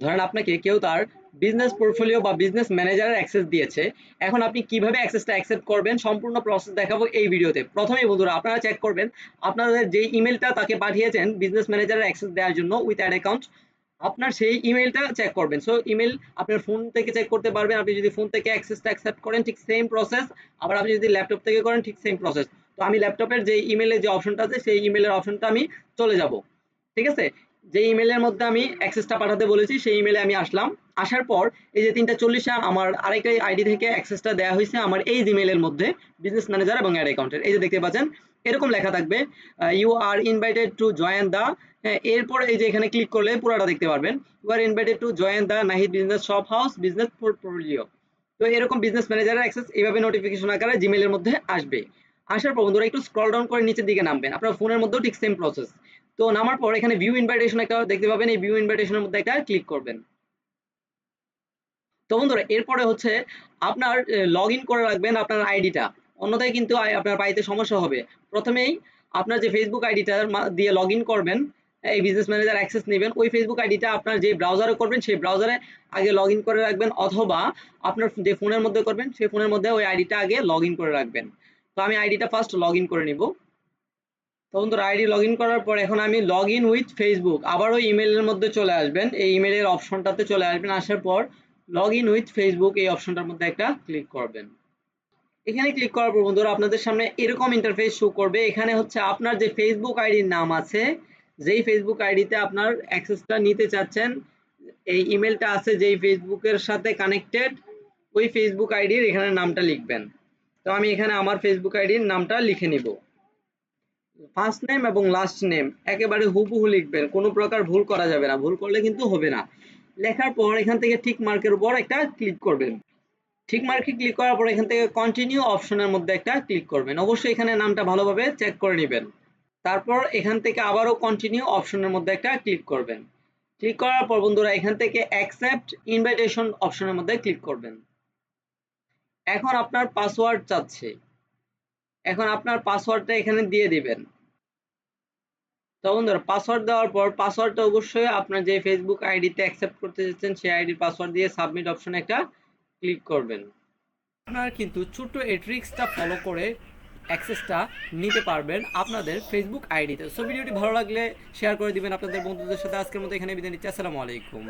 ধরেন আপনাকে কেউ তার বিজনেস পোর্টফোলিও বা বিজনেস ম্যানেজারের অ্যাক্সেস দিয়েছে। এখন আপনি কিভাবে অ্যাক্সেসটা অ্যাকসেপ্ট করবেন সম্পূর্ণ প্রসেস দেখাবো এই ভিডিওতে। প্রথমেই বন্ধুরা আপনারা চেক করবেন আপনাদের যে ইমেলটা তাকে পাঠিয়েছেন বিজনেস ম্যানেজারের অ্যাক্সেস দেওয়ার জন্য উইথ অ্যাড অ্যাকাউন্ট, আপনার সেই ইমেলটা চেক করবেন। সো ইমেল আপনার ফোন থেকে চেক করতে পারবেন। আপনি যদি ফোন থেকে অ্যাক্সেসটা অ্যাকসেপ্ট করেন ঠিক সেম প্রসেস, আবার আপনি যদি ল্যাপটপ থেকে করেন ঠিক সেম প্রসেস। তো আমি ল্যাপটপের যে ইমেলের যে অপশনটা আছে সেই ইমেলের অপশনটা আমি চলে যাব। ঠিক আছে, যে ইমেলের মধ্যে আমি অ্যাক্সেসটা পাঠাতে বলেছি সেই ইমেলে আমি আসলাম। আসার পর এই যে 3:40 আমার আরেকটা আইডি থেকে অ্যাক্সেসটা দেওয়া হয়েছে আমার এই জিমেলের মধ্যে বিজনেস ম্যানেজার এবং অ্যাড অ্যাকাউন্টের। এই যে দেখতে পাচ্ছেন এরকম লেখা থাকবে you are invited to join the. এরপর এই যে এখানে ক্লিক করলে পুরোটা দেখতে পারবেন you are invited to join the Nahid business shop house business portfolio. তো এরকম বিজনেস ম্যানেজারের অ্যাক্সেস এইভাবে নোটিফিকেশন আকারে জিমেলের মধ্যে আসবে। আসার পর বন্ধুরা একটু স্ক্রল ডাউন করে নিচের দিকে নামবেন, আপনার ফোনের মধ্যেও ঠিক সেম প্রসেস। তো নামার পর এখানে ভিউ ইনভাইটেশন একটা দেখতে পাবেন, এই ভিউ ইনভাইটেশনের মধ্যে একটা ক্লিক করবেন। তো বন্ধুরা এরপরে হচ্ছে আপনার লগ ইন করে রাখবেন আপনার আইডিটা, অন্যথায় কিন্তু আপনার পাইতে সমস্যা হবে। প্রথমেই আপনার যে ফেসবুক আইডিটা দিয়ে লগ ইন করবেন, এই বিজনেস ম্যানেজার অ্যাক্সেস নেবেন, ওই ফেসবুক আইডিটা আপনার যে ব্রাউজারে করবেন সেই ব্রাউজারে আগে লগ ইন করে রাখবেন, অথবা আপনার যে ফোনের মধ্যে করবেন সেই ফোনের মধ্যে ওই আইডিটা আগে লগ ইন করে রাখবেন। তো আমি আইডিটা ফার্স্ট লগ ইন করে নিব। তো বন্ধুরা আইডি লগ ইন করার পর এখন আমি লগ ইন উইথ ফেসবুক, আবারও ইমেলের মধ্যে চলে আসবেন, এই ইমেলের অপশনটাতে চলে আসবেন। আসার পর লগ ইন উইথ ফেসবুক এই অপশনটার মধ্যে একটা ক্লিক করবেন। এখানে ক্লিক করার পর বন্ধুরা আপনাদের সামনে এরকম ইন্টারফেস শো করবে। এখানে হচ্ছে আপনার যে ফেসবুক আইডির নাম আছে, যেই ফেসবুক আইডিতে আপনার অ্যাক্সেসটা নিতে চাচ্ছেন, এই ইমেলটা আছে যেই ফেসবুকের সাথে কানেক্টেড, ওই ফেসবুক আইডির এখানে নামটা লিখবেন। তো আমি এখানে আমার ফেসবুক আইডির নামটা লিখে নিব। ফার্স্ট নেম এবং লাস্ট নেম একেবারে হুবহু লিখবেন, কোনো প্রকার ভুল করা যাবে না, ভুল করলে কিন্তু হবে না। লেখার পর এখান থেকে টিক মার্কের উপর একটা ক্লিক করবেন। টিক মার্কে ক্লিক করার পর এখান থেকে কন্টিনিউ অপশনের মধ্যে একটা ক্লিক করবেন। অবশ্যই এখানে নামটা ভালোভাবে চেক করে নেবেন। তারপর এখান থেকে আবারও কন্টিনিউ অপশনের মধ্যে একটা ক্লিক করবেন। ক্লিক করার পর বন্ধুরা এখান থেকে অ্যাকসেপ্ট ইনভাইটেশন অপশনের মধ্যে ক্লিক করবেন। এখন আপনার পাসওয়ার্ড চাচ্ছে, এখন আপনার পাসওয়ার্ডটা এখানে দিয়ে দিবেন। তো বন্ধুরা পাসওয়ার্ড দেওয়ার পর পাসওয়ার্ডটা অবশ্যই আপনার যে ফেসবুক আইডিতে অ্যাকসেপ্ট করতে যাচ্ছেন সেই আইডির পাসওয়ার্ড দিয়ে সাবমিট অপশনে একটা ক্লিক করবেন। আপনারা কিন্তু ছোট্ট এই ট্রিক্সটা ফলো করে অ্যাক্সেসটা নিতে পারবেন আপনাদের ফেসবুক আইডিতে। সো ভিডিওটি ভালো লাগলে শেয়ার করে দিবেন আপনাদের বন্ধুদের সাথে। আজকের মতো এখানে বিদায় নিচ্ছি। আসসালামু আলাইকুম।